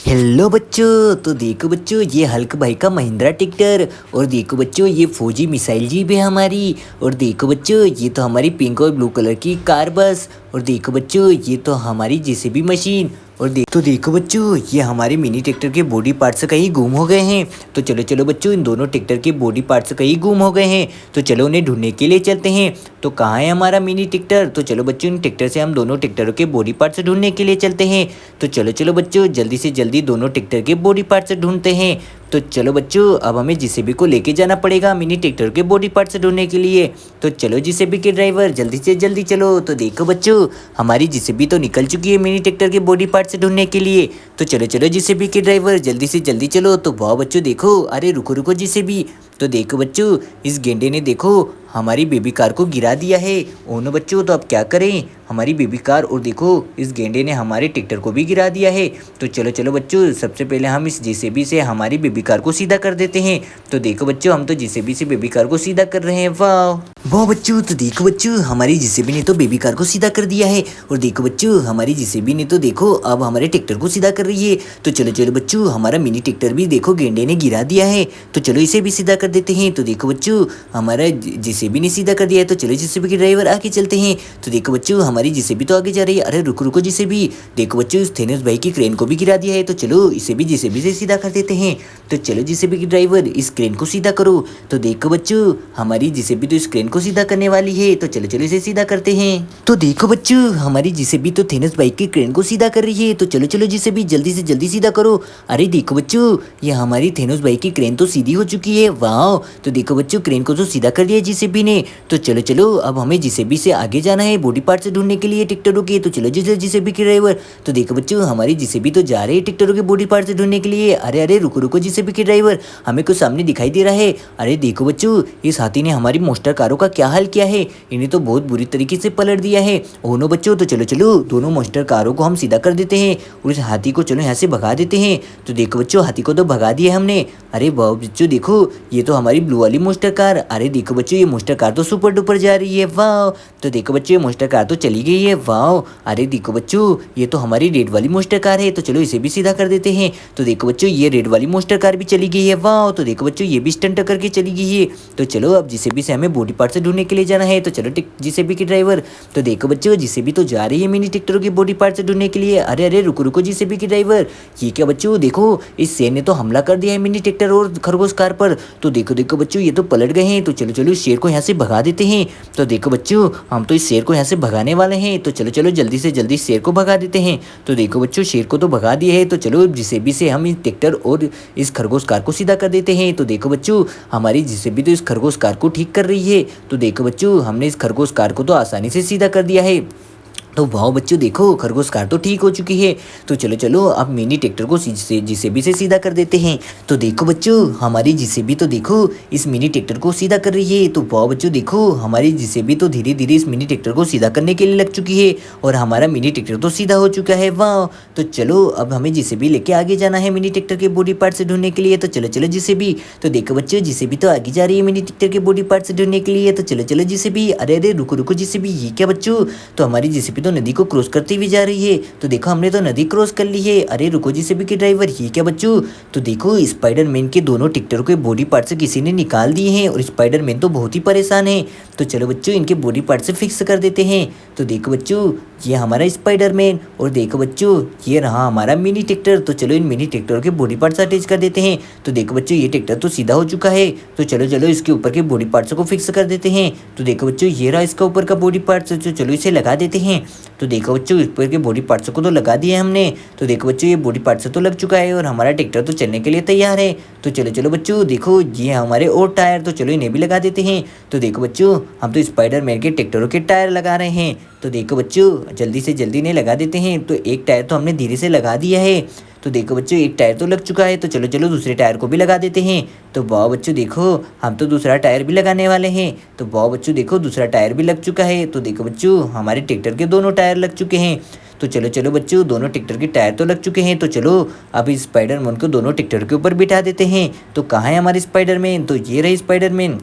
Hello बच्चों, तो देखो बच्चों ये हल्क भाई का महिंद्रा ट्रैक्टर। और देखो बच्चों ये फौजी मिसाइल जीप है हमारी। और देखो बच्चों ये तो हमारी पिंक और ब्लू कलर की कार बस। और देखो बच्चों ये तो हमारी जेसीबी मशीन। और देखो बच्चों ये हमारे मिनी ट्रैक्टर के बॉडी पार्ट्स कहीं गुम हो गए हैं। तो चलो चलो बच्चों इन दोनों ट्रैक्टर के बॉडी पार्ट्स कहीं गुम हो गए हैं। तो चलो उन्हें ढूंढने के लिए चलते हैं। तो कहाँ है हमारा मिनी ट्रैक्टर? तो चलो बच्चों इन ट्रैक्टर से हम दोनों ट्रैक्टरों के बॉडी पार्ट्स ढूंढने के लिए चलते हैं। तो चलो चलो बच्चों जल्दी से जल्दी दोनों ट्रैक्टर के बॉडी पार्ट्स ढूंढते हैं। तो चलो बच्चों अब हमें जेसीबी को लेके जाना पड़ेगा मिनी ट्रैक्टर के बॉडी पार्ट्स ढूंढने के लिए। तो चलो जेसीबी के ड्राइवर जल्दी से जल्दी चलो। तो देखो बच्चों हमारी जेसीबी तो निकल चुकी है मिनी ट्रैक्टर के बॉडी पार्ट्स ढूंढने के लिए। तो चलो चलो जेसीबी के ड्राइवर जल्दी से जल्दी चलो। तो वाह बच्चों देखो, अरे रुको रुको जेसीबी। तो देखो बच्चों इस गेंडे ने देखो हमारी बेबी कार को गिरा दिया है। ओ नो बच्चों, तो अब क्या करें? हमारी बेबी कार और देखो इस गेंडे ने हमारे ट्रैक्टर को भी गिरा दिया है। तो चलो चलो बच्चों सबसे पहले हम इस जेसीबी से हमारी बेबी कार को सीधा कर देते हैं। तो देखो बच्चों हम तो जेसीबी से बेबी कार को सीधा कर रहे हैं। वाह वाह बच्चों, तो देखो बच्चों हमारी जेसीबी ने तो बेबी कार को सीधा कर दिया है। और देखो बच्चों हमारी जेसीबी ने तो देखो अब हमारे ट्रैक्टर को सीधा कर रही है। तो चलो चलो बच्चों हमारा मिनी ट्रैक्टर भी देखो गेंडे ने गिरा दिया है। तो चलो इसे भी सीधा कर देते हैं। तो देखो बच्चों हमारा जेसीबी ने सीधा कर दिया है। तो चलो जेसीबी के ड्राइवर आगे चलते हैं। तो देखो बच्चों हमारी जेसीबी तो आगे जा रही है। अरे रुको रुको जेसीबी, देखो बच्चों इस थेनोस भाई की क्रेन को भी गिरा दिया है। तो चलो इसे भी जेसीबी से सीधा कर देते हैं। तो चलो जेसीबी के ड्राइवर इस क्रेन को सीधा करो। तो देखो बच्चों हमारी जेसीबी तो इस क्रेन को सीधा करने वाली है। तो चलो चलो इसे सीधा करते हैं। तो देखो बच्चों हमारी जेसीबी तो थेनोस भाई की क्रेन को सीधा कर रही है। तो चलो चलो जेसीबी जल्दी से जल्दी सीधा करो। अरे देखो बच्चों ये हमारी थेनोस भाई की क्रेन तो सीधी हो चुकी है। वाह, तो देखो बच्चों क्रेन को तो सीधा कर दिया जेसीबी ने। तो चलो चलो अब हमें जेसीबी से आगे जाना है बॉडी पार्ट से ढूंढने के लिए ट्रैक्टरों के। तो चलो जेसीबी के ड्राइवर। तो देखो बच्चों हमारी जेसीबी तो जा रही है ट्रैक्टरों के बॉडी पार्ट से ढूंढने के लिए। अरे अरे रुको रुको जेसीबी के ड्राइवर, हमें कुछ सामने दिखाई दे रहा है। अरे देखो बच्चों इस हाथी ने हमारी मोस्टर कारों का क्या हाल किया है। इन्हें तो बहुत बुरी तरीके से पलट दिया है। ओनो बच्चों, तो चलो चलो दोनों मोस्टर कारों को हम सीधा कर देते हैं और इस हाथी को चलो यहाँ से भगा देते हैं। तो देखो बच्चों हाथी को तो भगा दिया हमने। अरे वाह बच्चों देखो ये तो हमारी ब्लू वाली मोस्टर कार। अरे देखो बच्चों ये मोस्टर कार तो सुपर डुपर जा रही है। वाह, तो देखो बच्चों ये मोस्टर कार तो चली गई है। वाह, अरे देखो बच्चों ये तो हमारी रेड वाली मोस्टर कार है। तो चलो इसे भी सीधा कर देते हैं। तो देखो बच्चों ये रेड वाली मोस्टर कार भी चली गई है। वाह, तो देखो बच्चों ये भी स्टंट करके चली गई है। तो चलो अब जेसीबी से हमें बॉडी पार्ट से ढूंढने के लिए जाना है। तो चलो जेसीबी के ड्राइवर। तो देखो बच्चों जेसीबी तो जा रही है मिनी ट्रैक्टरों के बॉडी पार्ट से ढूंढने के लिए। अरे अरे रुको रुको जेसीबी के ड्राइवर, ये क्या बच्चों देखो इस शेर ने तो हमला कर दिया है मिनी ट्रैक्टर और खरगोश कार पर। तो देखो देखो बच्चों ये तो पलट गए हैं। तो चलो चलो इस शेर को यहाँ से भगा देते हैं। तो देखो बच्चों हम तो इस शेर को यहाँ से भगाने वाले हैं। तो चलो चलो जल्दी से जल्दी शेर को भगा देते हैं। तो देखो बच्चों शेर को तो भगा दिया है। तो चलो जेसीबी से हम इस ट्रैक्टर और इस खरगोश कार को सीधा कर देते हैं। तो देखो बच्चों हमारी जेसीबी तो इस खरगोश कार को ठीक कर रही है। तो देखो बच्चों हमने इस खरगोश कार को तो आसानी से सीधा कर दिया है। तो वाह बच्चों देखो खरगोश कार तो ठीक हो चुकी है। तो चलो चलो अब मिनी ट्रैक्टर को जेसीबी से सीधा कर देते हैं। तो देखो बच्चों हमारी जेसीबी तो देखो इस मिनी ट्रैक्टर को सीधा कर रही है। तो वाह बच्चों देखो हमारी जेसीबी तो धीरे धीरे इस मिनी ट्रैक्टर को सीधा करने के लिए लग चुकी है और हमारा मिनी ट्रैक्टर तो सीधा हो चुका है। वाह, तो चलो अब हमें जेसीबी लेके आगे जाना है मिनी ट्रैक्टर के बॉडी पार्ट से ढूंढने के लिए। तो चलो चलो जेसीबी। तो देखो बच्चों जेसीबी तो आगे जा रही है मिनी ट्रैक्टर के बॉडी पार्ट से ढूंढने के लिए। तो चलो चलो जेसीबी। अरे अरे रुको रुको जेसीबी, ये क्या बच्चों? तो हमारी जेसीबी तो नदी को क्रॉस करती हुई जा रही है। तो देखो हमने तो नदी क्रॉस कर ली है। अरे रुको जेसीबी के ड्राइवर, ये क्या बच्चों? तो देखो स्पाइडरमैन के दोनों ट्रैक्टरों के बॉडी पार्ट से किसी ने निकाल दिए हैं और स्पाइडरमैन तो बहुत ही परेशान है। तो चलो बच्चों इनके बॉडी पार्ट से फिक्स कर देते हैं। तो देखो बच्चों ये हमारा स्पाइडरमैन और देखो बच्चों ये रहा हमारा मिनी ट्रैक्टर। तो चलो इन मिनी ट्रैक्टर के बॉडी पार्ट्स अटैच कर देते हैं। तो देखो बच्चों ये ट्रैक्टर तो सीधा हो चुका है। तो चलो चलो इसके ऊपर के बॉडी पार्ट्स को फिक्स कर देते हैं। तो देखो बच्चों ये रहा इसका ऊपर का बॉडी पार्ट्स। तो चलो इसे लगा देते हैं। तो देखो बच्चों ऊपर के बॉडी पार्ट्स को तो लगा दिया हमने। तो देखो बच्चों ये बॉडी पार्ट्स तो लग चुका है और हमारा ट्रैक्टर तो चलने के लिए तैयार है। तो चलो चलो बच्चों देखो ये हमारे और टायर। तो चलो इन्हें भी लगा देते हैं। तो देखो बच्चों हम तो स्पाइडरमैन के ट्रैक्टरों के टायर लगा रहे हैं। तो देखो बच्चों जल्दी से जल्दी इन्हें लगा देते हैं। तो एक टायर तो हमने धीरे से लगा दिया है। तो देखो बच्चों एक टायर तो लग चुका है। तो चलो चलो दूसरे टायर को भी लगा देते हैं। तो वाह बच्चों देखो हम तो दूसरा टायर भी लगाने वाले हैं। तो वाह बच्चों देखो दूसरा टायर भी लग चुका है। तो देखो बच्चों हमारे ट्रैक्टर के दोनों टायर लग चुके हैं। तो चलो चलो बच्चों दोनों ट्रैक्टर के टायर तो लग चुके हैं। तो चलो अब इस स्पाइडरमैन को दोनों ट्रैक्टर के ऊपर बिठा देते हैं। तो कहाँ है हमारे स्पाइडरमैन? तो ये रहे स्पाइडरमैन।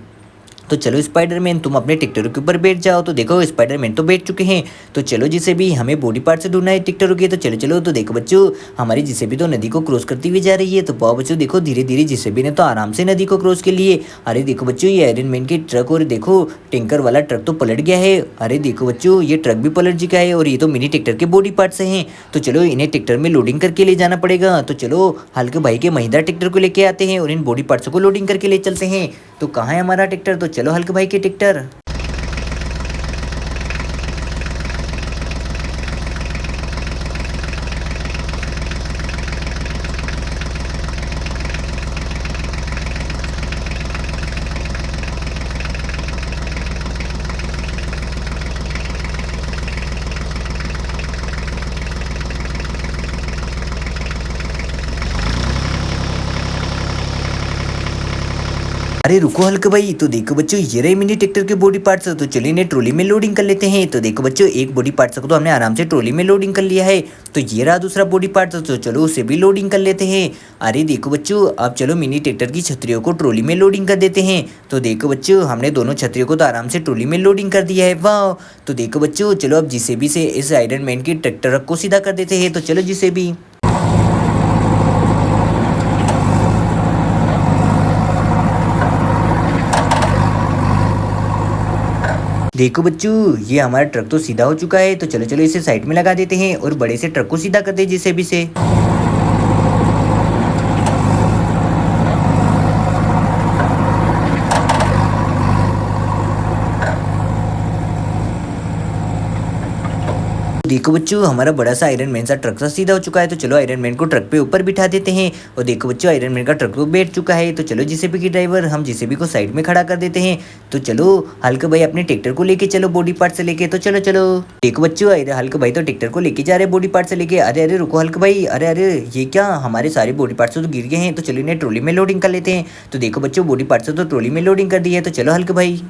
तो चलो स्पाइडरमैन तुम अपने ट्रैक्टरों के ऊपर बैठ जाओ। तो देखो स्पाइडरमैन तो बैठ चुके हैं। तो चलो जिसे भी हमें बॉडी पार्ट से ढूंढना है ट्रैक्टरों के। तो चलो चलो तो देखो बच्चों हमारी जिसे भी तो नदी को क्रॉस करती हुई जा रही है। तो पाओ बच्चों देखो धीरे धीरे जिसे भी ने तो आराम से नदी को क्रॉस के लिए। अरे देखो बच्चों ये आयरन मैन के ट्रक और देखो टैंकर वाला ट्रक तो पलट गया है। अरे देखो बच्चों ये ट्रक भी पलट चुका है और ये तो मिनी ट्रैक्टर के बॉडी पार्ट से हैं। तो चलो इन्हें ट्रैक्टर में लोडिंग करके ले जाना पड़ेगा। तो चलो हल्के भाई के महिंद्रा ट्रैक्टर को लेके आते हैं और इन बॉडी पार्ट्स को लोडिंग करके ले चलते हैं। तो कहाँ है हमारा ट्रैक्टर? तो चलो हल्के भाई के ट्रैक्टर। अरे रुको हल्के भाई, तो देखो बच्चों ये रहे मिनी ट्रैक्टर के बॉडी पार्ट्स। तो चलिए इन्हें ट्रॉली में लोडिंग कर लेते हैं। तो देखो बच्चों एक बॉडी पार्ट्स को तो हमने आराम से ट्रॉली में लोडिंग कर लिया है। तो ये रहा दूसरा बॉडी पार्ट। तो चलो उसे भी लोडिंग कर लेते हैं। अरे देखो बच्चों अब चलो मिनी ट्रैक्टर की छतरियों को ट्रॉली में लोडिंग कर देते हैं। तो देखो बच्चों हमने दोनों छतरियों को तो आराम से ट्रॉली में लोडिंग कर दिया है। वाह। तो देखो बच्चों चलो अब जिसे भी से इस आयरन मैन के ट्रैक्टर को सीधा कर देते हैं। तो चलो जिसे भी। देखो बच्चों ये हमारा ट्रक तो सीधा हो चुका है। तो चलो चलो इसे साइड में लगा देते हैं और बड़े से ट्रक को सीधा कर दे जिसे भी से। देखो बच्चों हमारा बड़ा सा आयरन मैन सा ट्रक सा सीधा हो चुका है। तो चलो आयरन मैन को ट्रक पे ऊपर बिठा देते हैं। और देखो बच्चों आयरन मैन का ट्रक तो बैठ चुका है। तो चलो जेसीबी की ड्राइवर हम जेसीबी को साइड में खड़ा कर देते हैं। तो चलो हल्के भाई अपने ट्रैक्टर को लेके चलो बॉडी पार्ट से लेके। तो चलो चलो देखो बच्चों हल्के भाई तो ट्रैक्टर को लेके जा रहे हैं बॉडी पार्ट से लेके। अरे अरे रुको हल्के भाई, अरे अरे ये क्या हमारे सारे बॉडी पार्ट्स तो गिर गए हैं। तो चलो इन्हें ट्रॉली में लोडिंग कर लेते हैं। तो देखो बच्चों बॉडी पार्ट्स तो ट्रॉली में लोडिंग कर दी है। तो चलो हल्के भाई।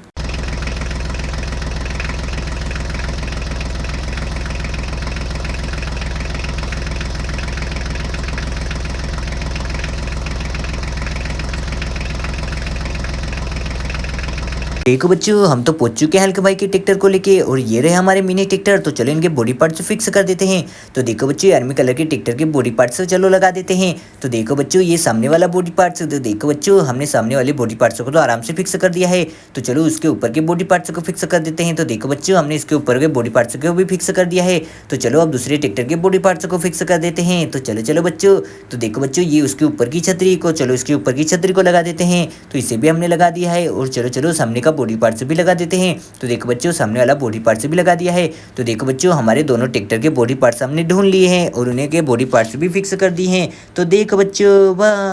देखो बच्चों हम तो पहुंच चुके हैं हल्के भाई के ट्रैक्टर को लेके और ये रहे हमारे मिनी ट्रैक्टर। तो चलो इनके बॉडी पार्ट्स फिक्स कर देते हैं। तो देखो बच्चों आर्मी कलर के ट्रैक्टर के बॉडी पार्ट्स चलो लगा देते हैं। तो देखो बच्चों ये सामने वाला बॉडी पार्ट्स। तो देखो बच्चों हमने सामने वाले बॉडी पार्ट्स को तो आराम से फिक्स कर दिया है। तो चलो उसके ऊपर के बॉडी पार्ट्स को फिक्स कर देते हैं। तो देखो बच्चों हमने इसके ऊपर के बॉडी पार्ट्स को भी फिक्स कर दिया है। तो चलो अब दूसरे ट्रैक्टर के बॉडी पार्ट्स को फिक्स कर देते हैं। तो चलो चलो बच्चों। तो देखो बच्चों ये उसके ऊपर की छतरी को, चलो इसके ऊपर की छतरी को लगा देते हैं। तो इसे भी हमने लगा दिया है। और चलो चलो सामने का बॉडी पार्ट्स भी लगा देते हैं। तो देखो बच्चों सामने वाला बॉडी पार्ट्स भी लगा दिया है। तो देखो बच्चों हमारे दोनों ट्रैक्टर के बॉडी पार्ट्स हमने ढूंढ लिए हैं और उन्हें के बॉडी पार्ट्स भी फिक्स कर दिए हैं। तो देखो बच्चों वाह।